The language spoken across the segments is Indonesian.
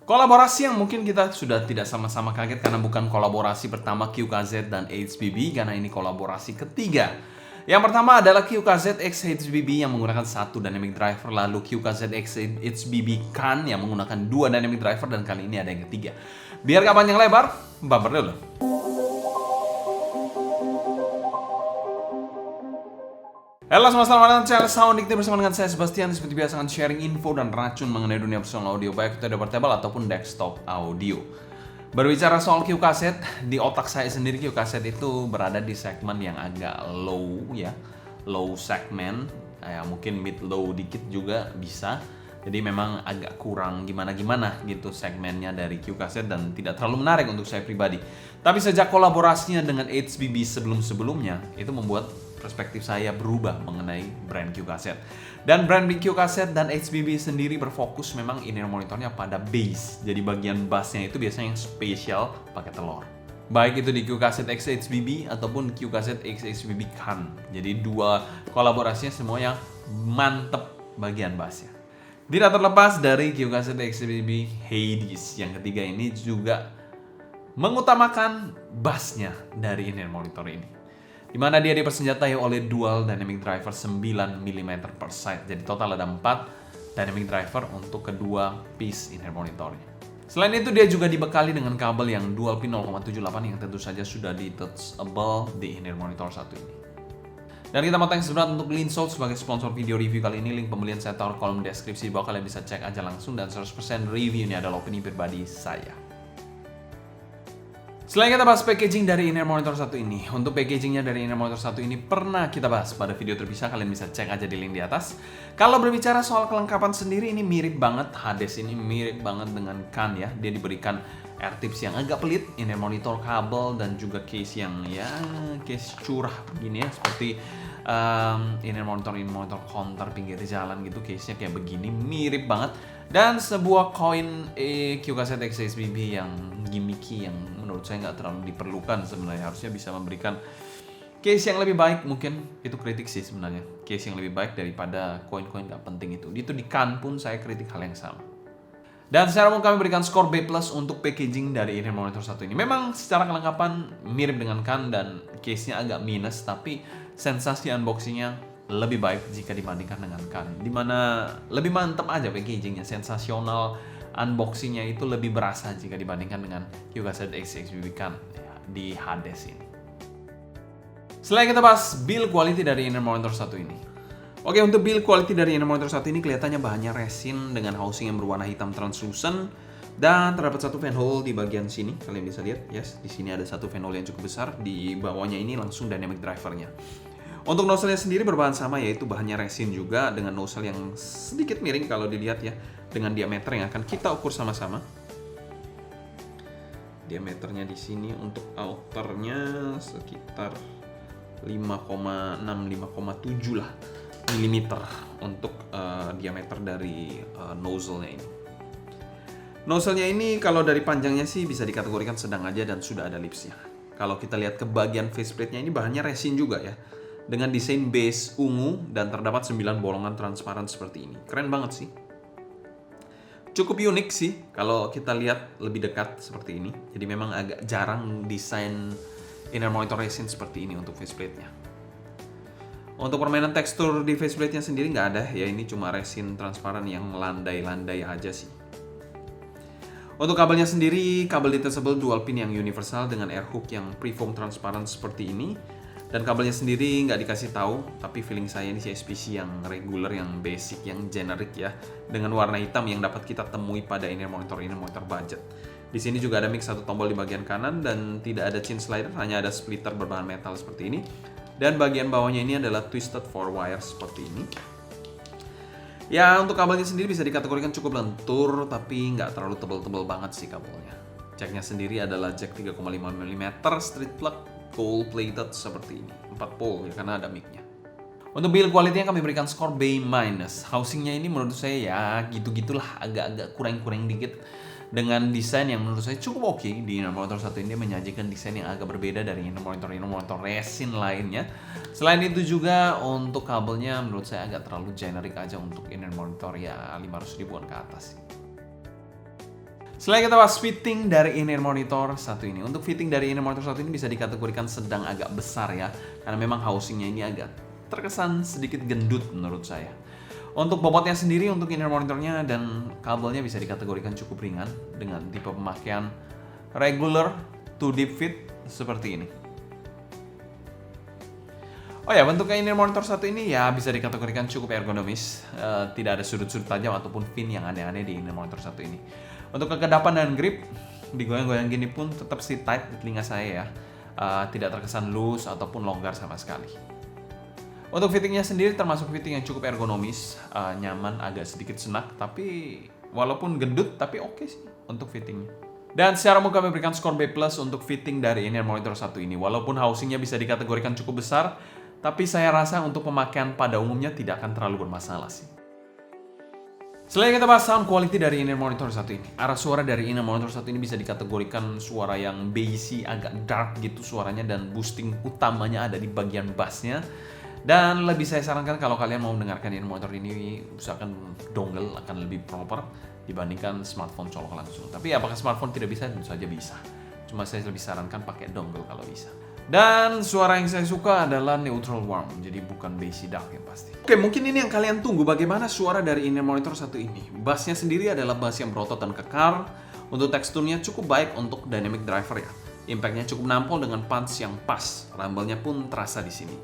Kolaborasi yang mungkin kita sudah tidak sama-sama kaget karena bukan kolaborasi pertama QKZ dan HBB, karena ini kolaborasi ketiga. Yang pertama adalah QKZ X HBB yang menggunakan satu dynamic driver, lalu QKZ X HBB Kan yang menggunakan dua dynamic driver, dan kali ini ada yang ketiga. Biar gak panjang lebar, bumper dulu. Halo semua, selamat datang di channel Soundik bersama dengan saya Sebastian. Seperti biasa akan sharing info dan racun mengenai dunia personal audio, baik itu portable ataupun desktop audio. Berbicara soal QKZ, di otak saya sendiri QKZ itu berada di segmen yang agak low ya, low segment, ya mungkin mid low dikit juga bisa. Jadi memang agak kurang gimana-gimana gitu segmennya dari QKZ dan tidak terlalu menarik untuk saya pribadi. Tapi sejak kolaborasinya dengan HBB sebelum-sebelumnya, itu membuat perspektif saya berubah mengenai brand QKZ. Dan brand QKZ dan HBB sendiri berfokus memang in-ear monitornya pada bass. Jadi bagian bassnya itu biasanya yang spesial pakai telur. Baik itu di QKZ X HBB ataupun QKZ X HBB Kan. Jadi dua kolaborasinya semua yang mantep bagian bassnya. Tidak terlepas dari QKZ X HBB Hades, yang ketiga ini juga mengutamakan bassnya dari in-ear monitor ini, di mana dia dipersenjatai oleh dual dynamic driver 9 mm per side. Jadi total ada 4 dynamic driver untuk kedua piece in-ear monitornya. Selain itu dia juga dibekali dengan kabel yang dual pin 0,78 yang tentu saja sudah detachable di in-ear monitor satu ini. Dan kita mau thanks berat untuk Linsold sebagai sponsor video review kali ini. Link pembelian saya taruh kolom deskripsi di bawah, kalian bisa cek aja langsung, dan 100% review ini adalah opini pribadi saya. Selain kita bahas packaging dari in-ear monitor satu ini, untuk packagingnya dari in-ear monitor satu ini pernah kita bahas pada video terpisah, kalian bisa cek aja di link di atas. Kalau berbicara soal kelengkapan sendiri, ini mirip banget, Hades ini mirip banget dengan Kan ya. Dia diberikan air tips yang agak pelit, in-ear monitor kabel, dan juga case yang ya case curah begini ya, seperti in-ear monitor counter pinggir jalan gitu, case-nya kayak begini, mirip banget. Dan sebuah koin QKZ X HBB yang gimmicky, yang menurut saya nggak terlalu diperlukan sebenarnya. Harusnya bisa memberikan case yang lebih baik, mungkin itu kritik sih sebenarnya. Case yang lebih baik daripada koin-koin nggak penting itu. Itu di Kan pun saya kritik hal yang sama. Dan secara umum kami berikan skor B+ untuk packaging dari in-ear monitor satu ini. Memang secara kelengkapan mirip dengan Kan dan case-nya agak minus, tapi sensasi unboxing-nya lebih baik jika dibandingkan dengan Kan. Dimana lebih mantep aja packagingnya, sensasional, unboxingnya itu lebih berasa jika dibandingkan dengan QKZ X HBB Kan di Hades ini. Selain kita bahas build quality dari in-ear monitor satu ini. Oke, untuk build quality dari in-ear monitor satu ini kelihatannya bahannya resin dengan housing yang berwarna hitam translucent, dan terdapat satu fan hole di bagian sini. Kalian bisa lihat, yes, di sini ada satu fan hole yang cukup besar. Di bawahnya ini langsung dynamic drivernya. Untuk nozzle-nya sendiri berbahan sama, yaitu bahannya resin juga dengan nozzle yang sedikit miring kalau dilihat ya, dengan diameter yang akan kita ukur sama-sama. Diameternya di sini untuk outernya sekitar 5,6-5,7 lah milimeter untuk diameter dari nozzle-nya ini. Nozzle-nya ini kalau dari panjangnya sih bisa dikategorikan sedang aja dan sudah ada lipsnya. Kalau kita lihat ke bagian faceplate-nya ini bahannya resin juga ya, dengan desain base ungu dan terdapat 9 bolongan transparan seperti ini. Keren banget sih. Cukup unik sih kalau kita lihat lebih dekat seperti ini. Jadi memang agak jarang desain in-ear monitor resin seperti ini untuk faceplate-nya. Untuk permainan tekstur di faceplate-nya sendiri nggak ada ya, ini cuma resin transparan yang landai-landai aja sih. Untuk kabelnya sendiri, kabel detachable dual pin yang universal dengan air hook yang preform transparan seperti ini. Dan kabelnya sendiri nggak dikasih tahu, tapi feeling saya ini CSPC yang regular, yang basic, yang generic ya, dengan warna hitam yang dapat kita temui pada in-ear monitor budget. Di sini juga ada mix satu tombol di bagian kanan dan tidak ada chin slider, hanya ada splitter berbahan metal seperti ini. Dan bagian bawahnya ini adalah twisted 4 wire seperti ini. Ya, untuk kabelnya sendiri bisa dikategorikan cukup lentur, tapi nggak terlalu tebal-tebal banget sih kabelnya. Jacknya sendiri adalah jack 3,5 mm street plug gold plated seperti ini, 4 pole ya, karena ada mic-nya. Untuk build quality-nya kami berikan skor B-. Housing-nya ini menurut saya ya gitu-gitulah, agak-agak kurang-kurang dikit. Dengan desain yang menurut saya cukup oke di in-ear monitor satu ini, menyajikan desain yang agak berbeda dari in-ear monitor resin lainnya. Selain itu juga untuk kabelnya menurut saya agak terlalu generik aja untuk in-ear monitor ya 500 ribuan ke atas. Setelah kita bahas fitting dari in-ear monitor satu ini. Untuk fitting dari in-ear monitor satu ini bisa dikategorikan sedang agak besar ya. Karena memang housingnya ini agak terkesan sedikit gendut menurut saya. Untuk bobotnya sendiri untuk in-ear monitornya dan kabelnya bisa dikategorikan cukup ringan dengan tipe pemakaian regular to deep fit seperti ini. Oh ya, bentuk in-ear monitor satu ini ya bisa dikategorikan cukup ergonomis. Tidak ada sudut-sudut tajam ataupun pin yang aneh-aneh di in-ear monitor satu ini. Untuk kekedapan dan grip, digoyang-goyang gini pun tetap sih tight di telinga saya ya. Tidak terkesan loose ataupun longgar sama sekali. Untuk fittingnya sendiri termasuk fitting yang cukup ergonomis, nyaman, agak sedikit senak, tapi walaupun gendut tapi oke sih untuk fittingnya. Dan secara umum kami berikan skor B+ untuk fitting dari in-ear monitor satu ini. Walaupun housingnya bisa dikategorikan cukup besar, tapi saya rasa untuk pemakaian pada umumnya tidak akan terlalu bermasalah sih. Selanjutnya kita bahas sound quality dari in-ear monitor satu ini. Arah suara dari in-ear monitor satu ini bisa dikategorikan suara yang bassy, agak dark gitu suaranya, dan boosting utamanya ada di bagian bassnya. Dan lebih saya sarankan kalau kalian mau mendengarkan in-ear monitor ini, usahakan dongle akan lebih proper dibandingkan smartphone colok langsung. Tapi apakah smartphone tidak bisa? Tentu saja bisa. Cuma saya lebih sarankan pakai dongle kalau bisa. Dan suara yang saya suka adalah neutral warm, jadi bukan bassy dark yang pasti. Oke, mungkin ini yang kalian tunggu, bagaimana suara dari in-ear monitor satu ini. Bassnya sendiri adalah bass yang berotot dan kekar. Untuk teksturnya cukup baik untuk dynamic driver ya. Impactnya cukup nampol dengan punch yang pas. Rumble-nya pun terasa di sini.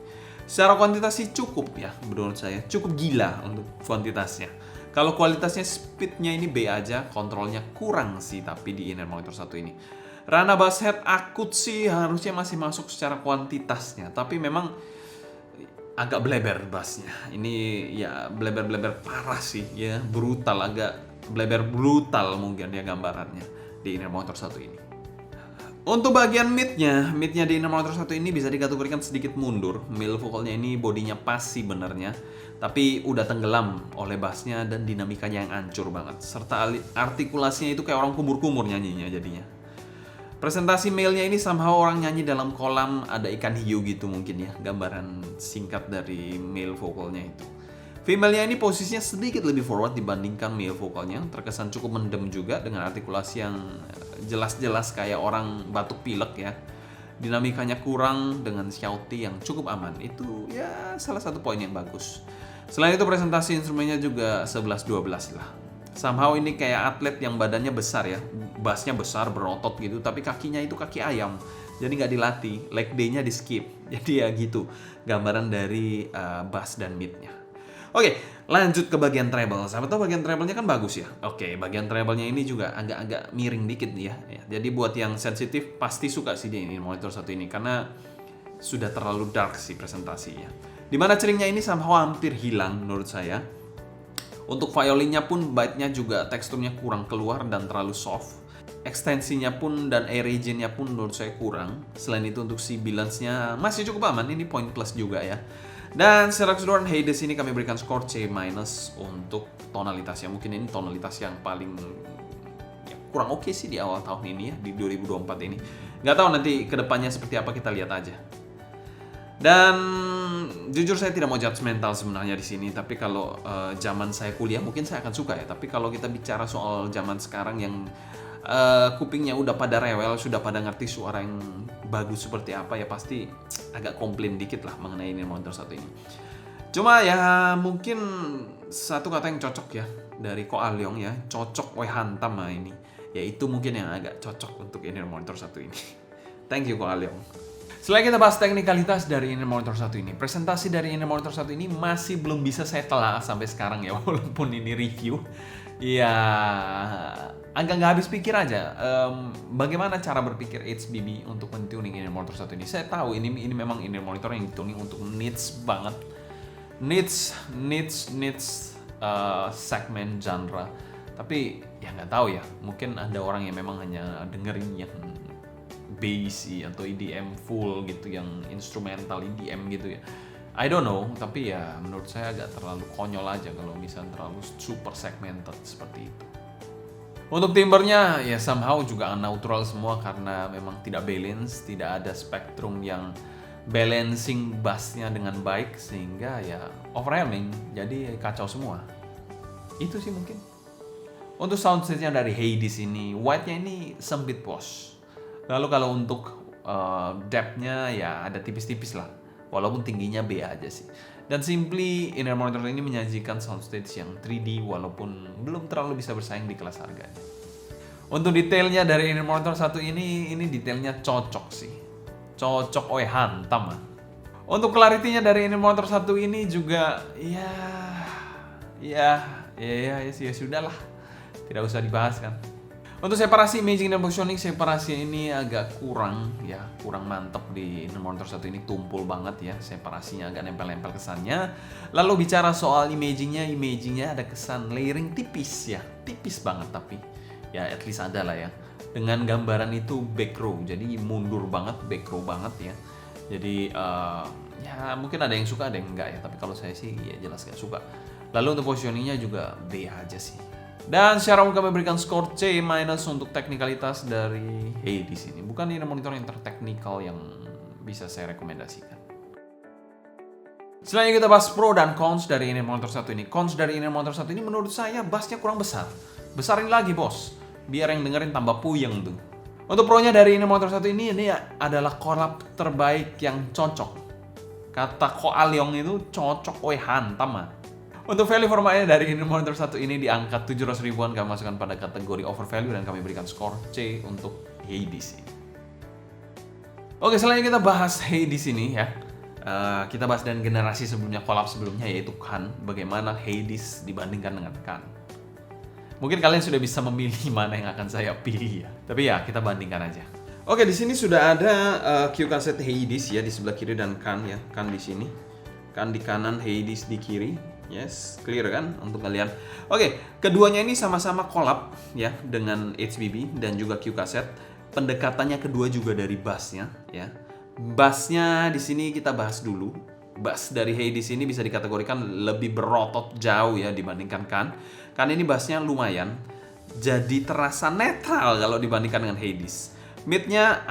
Secara kuantitas sih cukup ya, menurut saya. Cukup gila untuk kuantitasnya. Kalau kualitasnya speednya ini B aja, kontrolnya kurang sih tapi di in-ear monitor satu ini. Ranah bass head akut sih harusnya masih masuk secara kuantitasnya, tapi memang agak bleber bassnya. Ini ya bleber-bleber parah sih ya, brutal, agak bleber brutal mungkin ya gambarannya di in-ear monitor satu ini. Untuk bagian midnya di in-ear monitor satu ini bisa dikategorikan sedikit mundur. Male vocalnya ini bodinya pas sih benernya, tapi udah tenggelam oleh bassnya dan dinamikanya yang hancur banget. Serta artikulasinya itu kayak orang kumur-kumur nyanyinya jadinya. Presentasi male-nya ini somehow orang nyanyi dalam kolam ada ikan hiu gitu mungkin ya, gambaran singkat dari male vocalnya itu. Female-nya ini posisinya sedikit lebih forward dibandingkan male vocalnya, terkesan cukup mendem juga dengan artikulasi yang jelas-jelas kayak orang batuk pilek ya. Dinamikanya kurang dengan shouty yang cukup aman, itu ya salah satu poin yang bagus. Selain itu presentasi instrumennya juga 11-12 lah. Somehow ini kayak atlet yang badannya besar ya, bassnya besar, berotot gitu, tapi kakinya itu kaki ayam, jadi nggak dilatih, leg day-nya di skip. Jadi ya gitu, gambaran dari bass dan mid-nya. Oke, lanjut ke bagian treble. Sama tahu bagian treble-nya kan bagus ya. Oke, bagian treble-nya ini juga agak-agak miring dikit ya. Jadi buat yang sensitif pasti suka sih ini monitor satu ini, karena sudah terlalu dark sih presentasinya. Dimana ceringnya ini somehow hampir hilang menurut saya. Untuk violinnya pun bite-nya juga teksturnya kurang keluar dan terlalu soft. Ekstensinya pun dan air region-nya pun menurut saya kurang. Selain itu untuk si balance-nya masih cukup aman, ini point plus juga ya. Dan secara keseluruhan Hades ini kami berikan skor C- untuk tonalitasnya. Mungkin ini tonalitas yang paling ya, kurang oke sih di awal tahun ini ya, di 2024 ini. Nggak tahu nanti kedepannya seperti apa, kita lihat aja. Dan jujur saya tidak mau judgmental sebenarnya di sini, tapi kalau zaman saya kuliah mungkin saya akan suka ya. Tapi kalau kita bicara soal zaman sekarang yang kupingnya udah pada rewel, sudah pada ngerti suara yang bagus seperti apa, ya pasti agak komplain dikit lah mengenai ini monitor satu ini. Cuma ya mungkin satu kata yang cocok ya dari Ko Alyong ya, cocok we hantam lah ini. Ya itu mungkin yang agak cocok untuk in-ear monitor satu ini. Thank you Ko Alyong. Setelah kita bahas teknikalitas dari in-ear monitor satu ini, presentasi dari in-ear monitor satu ini masih belum bisa saya telah sampai sekarang ya, walaupun ini review. Ya, agak nggak habis pikir aja. Bagaimana cara berpikir HBB untuk mentuning in-ear monitor satu ini? Saya tahu ini memang in-ear monitor yang dituning untuk needs banget, needs segmen genre. Tapi ya nggak tahu ya, mungkin ada orang yang memang hanya dengerin yang bassy atau EDM full gitu, yang instrumental EDM gitu ya. I don't know, tapi ya menurut saya agak terlalu konyol aja kalau misalnya terlalu super segmented seperti itu. Untuk timbernya ya somehow juga unnatural semua karena memang tidak balance, tidak ada spektrum yang balancing bassnya dengan baik sehingga ya overwhelming, jadi kacau semua. Itu sih mungkin. Untuk soundstage-nya dari Hades ini, width-nya ini sempit bos. Lalu kalau untuk depth-nya ya ada tipis-tipis lah. Walaupun tingginya B aja sih. Dan simply inner monitor ini menyajikan soundstage yang 3D walaupun belum terlalu bisa bersaing di kelas harganya. Untuk detailnya dari inner monitor satu ini detailnya cocok sih. Cocok, hantam ah. Untuk clarity-nya dari inner monitor satu ini juga ya sudahlah. Tidak usah dibahas kan. Untuk separasi imaging dan positioning, separasi ini agak kurang mantap di inner monitor satu ini, tumpul banget ya, separasinya agak nempel-nempel kesannya. Lalu bicara soal imagingnya ada kesan layering tipis ya, tipis banget tapi ya at least ada lah ya. Dengan gambaran itu back row, jadi mundur banget, back row banget ya. Jadi ya mungkin ada yang suka ada yang enggak ya, tapi kalau saya sih ya jelas gak suka. Lalu untuk positioningnya juga B aja sih. Dan secara umum kami berikan skor C- untuk teknikalitas dari Hades ini. Bukan ini monitor yang terteknikal yang bisa saya rekomendasikan. Selanjutnya kita bahas pro dan cons dari inner monitor satu ini. Cons dari inner monitor satu ini menurut saya bassnya kurang besar. Besarin lagi bos, biar yang dengerin tambah puyeng tuh. Untuk pro-nya dari inner monitor satu ini adalah collab terbaik yang cocok. Kata Ko Alyong itu cocok, hantam ah. Untuk value for money dari inner monitor satu ini di angka 700 ribuan kami masukkan pada kategori overvalue dan kami berikan skor C untuk Hades ini. Oke, selanjutnya kita bahas Hades ini ya. Kita bahas dengan generasi sebelumnya, collab sebelumnya yaitu Kan. Bagaimana Hades dibandingkan dengan Kan. Mungkin kalian sudah bisa memilih mana yang akan saya pilih ya. Tapi ya kita bandingkan aja. Oke, di sini sudah ada cue cassette Hades ya di sebelah kiri dan Kan ya. Kan di sini. Kan di kanan, Hades di kiri. Yes, clear kan untuk kalian. Oke, keduanya ini sama-sama collab ya dengan HBB dan juga cue cassette. Pendekatannya kedua juga dari bassnya ya. Bassnya di sini kita bahas dulu. Bass dari Hades ini bisa dikategorikan lebih berotot jauh ya dibandingkan Kan. Kan ini bassnya lumayan. Jadi terasa netral kalau dibandingkan dengan Hades. Mid-nya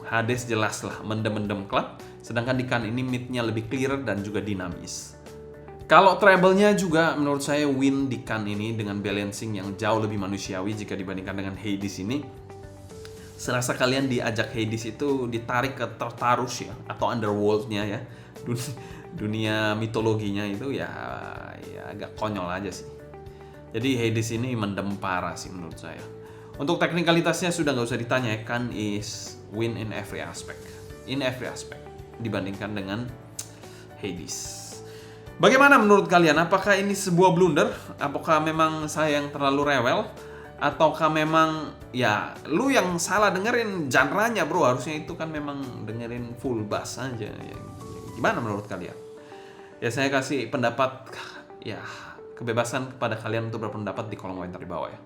Hades jelas lah mendem-mendem klub. Sedangkan di Kan ini mid-nya lebih clear dan juga dinamis. Kalau treble-nya juga menurut saya win di Kan ini dengan balancing yang jauh lebih manusiawi jika dibandingkan dengan Hades ini. Serasa kalian diajak Hades itu ditarik ke Tartarus ya atau Underworld-nya ya. Dunia mitologinya itu ya agak konyol aja sih. Jadi Hades ini mendem parah sih menurut saya. Untuk teknikalitasnya sudah nggak usah ditanya, Kan is win in every aspect. In every aspect dibandingkan dengan Hades. Bagaimana menurut kalian? Apakah ini sebuah blunder? Apakah memang saya yang terlalu rewel? Ataukah memang ya lu yang salah dengerin genre-nya bro? Harusnya itu kan memang dengerin full bass aja ya. Gimana menurut kalian? Ya saya kasih pendapat ya kebebasan kepada kalian untuk berpendapat di kolom komentar di bawah ya.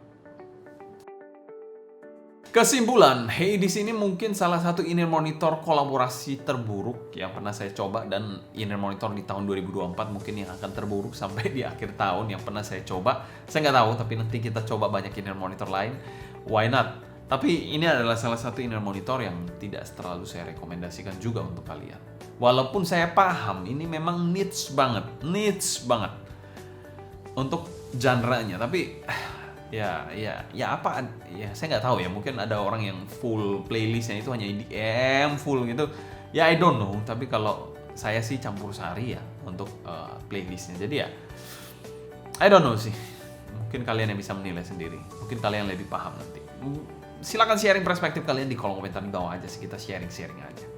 Kesimpulan, Hades ini mungkin salah satu inner monitor kolaborasi terburuk yang pernah saya coba, dan inner monitor di tahun 2024 mungkin yang akan terburuk sampai di akhir tahun yang pernah saya coba. Saya nggak tahu, tapi nanti kita coba banyak inner monitor lain. Why not? Tapi ini adalah salah satu inner monitor yang tidak terlalu saya rekomendasikan juga untuk kalian. Walaupun saya paham ini memang niche banget untuk genre-nya, tapi ya apa ya saya nggak tahu ya, mungkin ada orang yang full playlistnya itu hanya EDM full gitu ya, I don't know. Tapi kalau saya sih campur sari ya untuk playlistnya, jadi ya I don't know sih, mungkin kalian yang bisa menilai sendiri, mungkin kalian lebih paham nanti. Silakan sharing perspektif kalian di kolom komentar di bawah aja sih, kita sharing aja.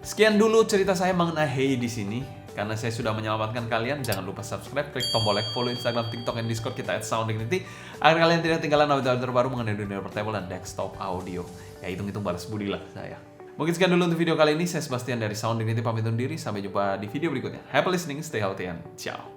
Sekian dulu cerita saya mengenai Hades ini. Karena saya sudah menyelamatkan kalian, jangan lupa subscribe, klik tombol like, follow Instagram, TikTok, dan Discord kita @sounddignity agar kalian tidak ketinggalan update terbaru mengenai dunia portable dan desktop audio. Ya hitung-hitung balas budi lah saya. Mungkin sekian dulu untuk video kali ini. Saya Sebastian dari Sound Dignity pamit undur diri. Sampai jumpa di video berikutnya. Happy listening, stay healthy, and ciao.